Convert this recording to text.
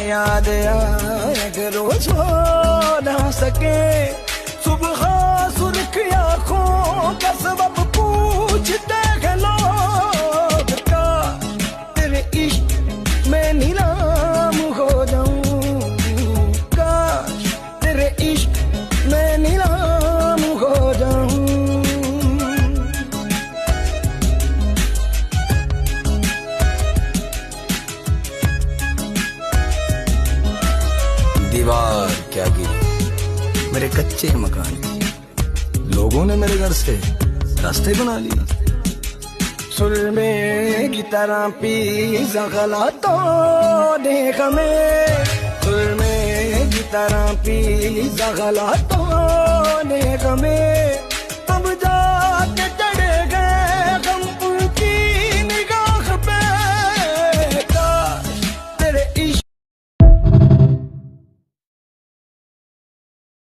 याद आए कि रोज हो ना सके सुबह सुर्ख आँखों का सबब पूछते हैं लोग का तेरे इश्क में नीलाम हो जाऊं काश तेरे इश्क में नीलाम हो जाऊं। दीवार क्या गिरी मेरे कच्चे मकान की, लोगों ने मेरे घर से रास्ते बना लिए। सुरमे की तरह पीसा गलातों ने हमें, सुरमे की तरह पीसा गलातों ने हमें